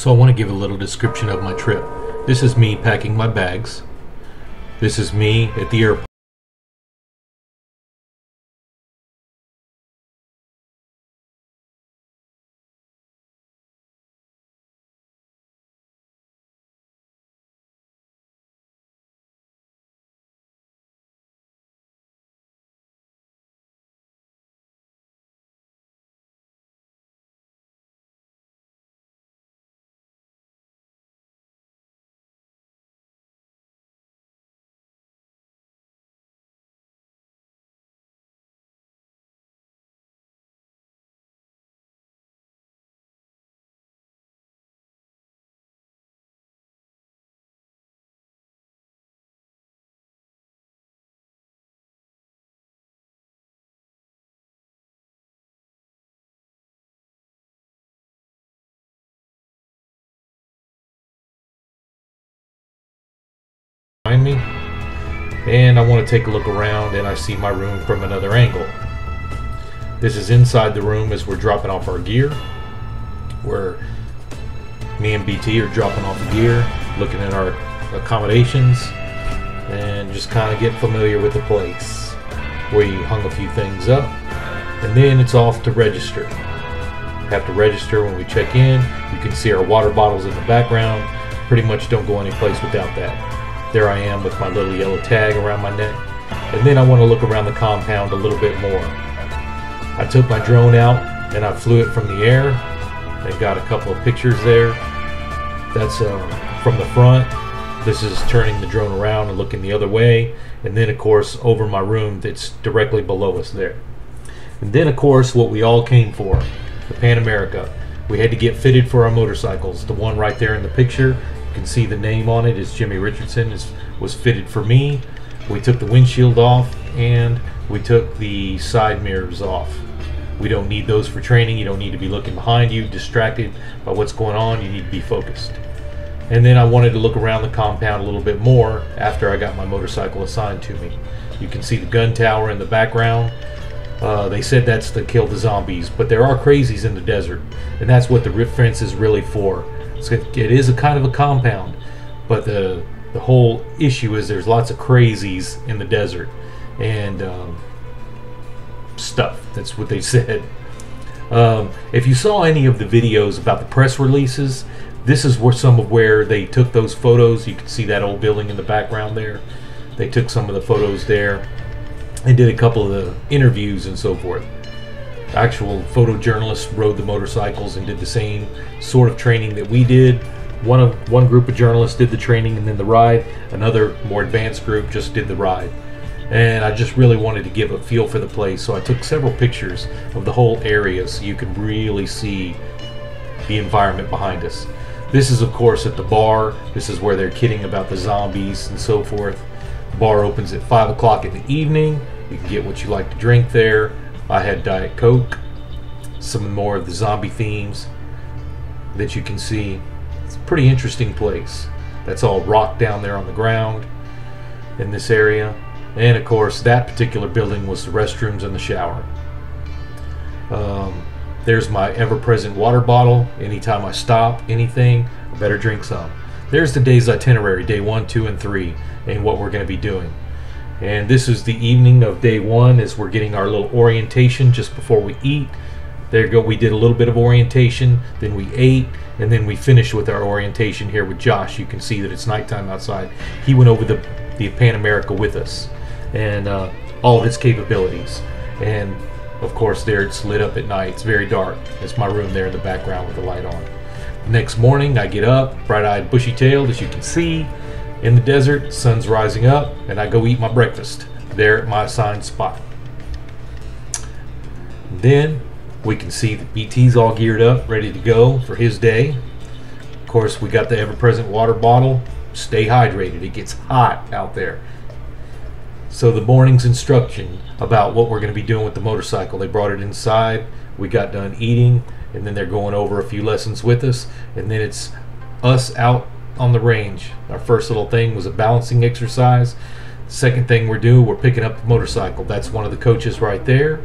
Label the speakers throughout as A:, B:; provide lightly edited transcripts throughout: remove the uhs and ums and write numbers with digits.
A: So I want to give a little description of my trip. This is me packing my bags. This is me at the airport. Behind me, and I want to take a look around, and I see my room from another angle. This is inside the room as we're dropping off our gear, where me and BT are dropping off the gear, looking at our accommodations, and just kind of get familiar with the place. We hung a few things up, and then it's off to register. Have to register when we check in. You can see our water bottles in the background. Pretty much don't go any place without that. There I am with my little yellow tag around my neck. And then I want to look around the compound a little bit more. I took my drone out and I flew it from the air and got a couple of pictures there. That's from the front. This is turning the drone around and looking the other way. And then of course over my room that's directly below us there. And then of course what we all came for, the Pan America. We had to get fitted for our motorcycles. The one right there in the picture, you can see the name on it is Jimmy Richardson, was fitted for me. We took the windshield off and we took the side mirrors off. We don't need those for training. You don't need to be looking behind you, distracted by what's going on. You need to be focused. And then I wanted to look around the compound a little bit more after I got my motorcycle assigned to me. You can see the gun tower in the background. They said that's to kill the zombies, but there are crazies in the desert, and that's what the rip fence is really for. It is a kind of a compound, but the whole issue is there's lots of crazies in the desert and stuff. That's what they said. If you saw any of the videos about the press releases, this is where they took those photos. You can see that old building in the background there. They took some of the photos there and did a couple of the interviews and so forth. Actual photojournalists rode the motorcycles and did the same sort of training that we did. One group of journalists did the training and then the ride. Another more advanced group just did the ride. And I just really wanted to give a feel for the place, so I took several pictures of the whole area so you can really see the environment behind us. This is of course at the bar. This is where they're kidding about the zombies and so forth. The bar opens at 5 o'clock in the evening. You can get what you like to drink there. I had Diet Coke, some more of the zombie themes that you can see. It's a pretty interesting place. That's all rock down there on the ground in this area. And of course that particular building was the restrooms and the shower. There's my ever-present water bottle. Anytime I stop anything, I better drink some. There's the day's itinerary, day 1, 2, and 3, and what we're going to be doing. And this is the evening of day 1 as we're getting our little orientation just before we eat. There you go, we did a little bit of orientation, then we ate, and then we finished with our orientation here with Josh. You can see that it's nighttime outside. He went over the Pan America with us and all of its capabilities. And of course there it's lit up at night. It's very dark. It's my room there in the background with the light on. Next morning I get up, bright-eyed, bushy-tailed as you can see. In the desert, sun's rising up, and I go eat my breakfast there at my assigned spot. Then we can see that BT's all geared up, ready to go for his day. Of course, we got the ever-present water bottle. Stay hydrated. It gets hot out there. So the morning's instruction about what we're going to be doing with the motorcycle. They brought it inside. We got done eating, and then they're going over a few lessons with us, and then it's us out on the range. Our first little thing was a balancing exercise. The second thing we're picking up the motorcycle. That's one of the coaches right there,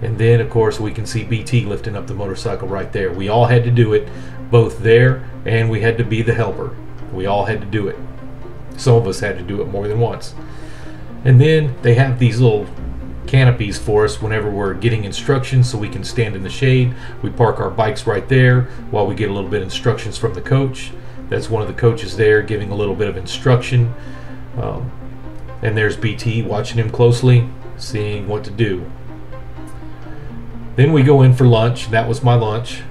A: And then, of course, we can see BT lifting up the motorcycle right there. We all had to do it, both there and we had to be the helper. We all had to do it. Some of us had to do it more than once. And then they have these little canopies for us whenever we're getting instructions, so we can stand in the shade. We park our bikes right there while we get a little bit of instructions from the coach. That's one of the coaches there giving a little bit of instruction. And there's BT watching him closely, seeing what to do. Then we go in for lunch. That was my lunch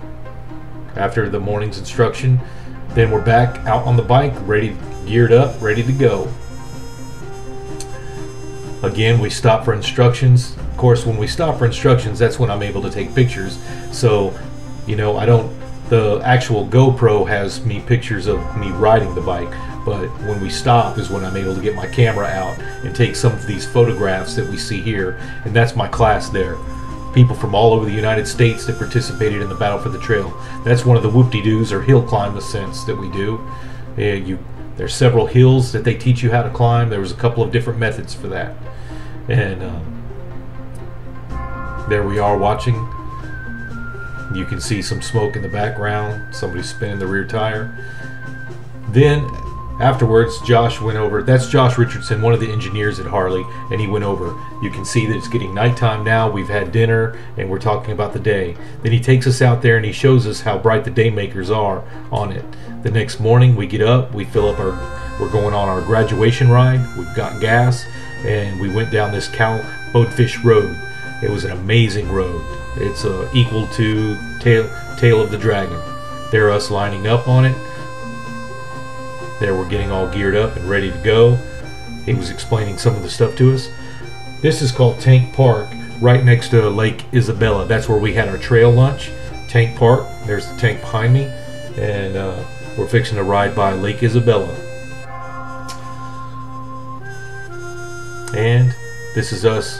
A: after the morning's instruction. Then we're back out on the bike, ready, geared up, ready to go. Again, we stop for instructions. Of course, when we stop for instructions, that's when I'm able to take pictures. So, you know, the actual GoPro has me pictures of me riding the bike, but when we stop is when I'm able to get my camera out and take some of these photographs that we see here. And that's my class there. People from all over the United States that participated in the Battle for the Trail. That's one of the whoop-de-doos or hill climb ascents that we do. There's several hills that they teach you how to climb. There was a couple of different methods for that. And there we are watching. You can see some smoke in the background. Somebody's spinning the rear tire. Then afterwards, Josh went over. That's Josh Richardson, one of the engineers at Harley, and he went over. You can see that it's getting nighttime now. We've had dinner, and we're talking about the day. Then he takes us out there, and he shows us how bright the day makers are on it. The next morning, we get up, we fill up we're going on our graduation ride. We've got gas, and we went down this Boatfish Road. It was an amazing road. It's equal to Tail of the Dragon. They're us lining up on it. There we're getting all geared up and ready to go. He was explaining some of the stuff to us. This is called Tank Park, right next to Lake Isabella. That's where we had our trail lunch. Tank Park, there's the tank behind me, and we're fixing to ride by Lake Isabella. And this is us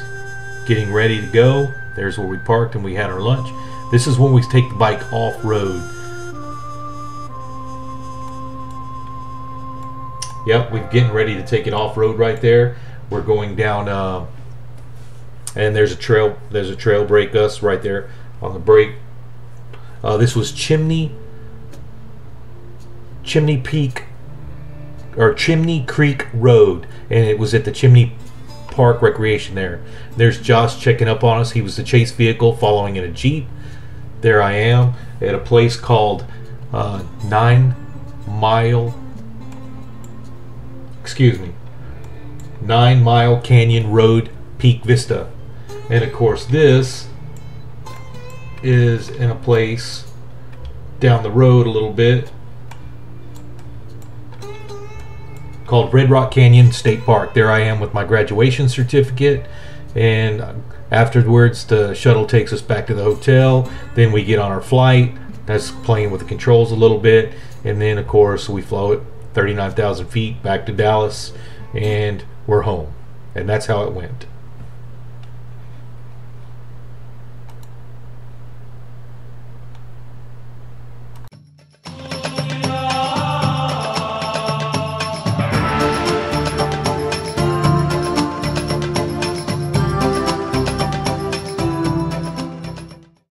A: getting ready to go. There's where we parked and we had our lunch. This is when we take the bike off-road. Yep, we're getting ready to take it off-road right there. We're going down, and there's a trail break us right there on the break. This was Chimney Peak or Chimney Creek Road, and it was at the Chimney Park Recreation there. There's Josh checking up on us. He was the chase vehicle following in a Jeep. There I am at a place called 9 Mile Canyon Road, Peak Vista. And of course this is in a place down the road a little bit called Red Rock Canyon State Park. There I am with my graduation certificate, and afterwards the shuttle takes us back to the hotel. Then we get on our flight. That's playing with the controls a little bit, and then of course we float 39,000 feet back to Dallas, and we're home. And that's how it went.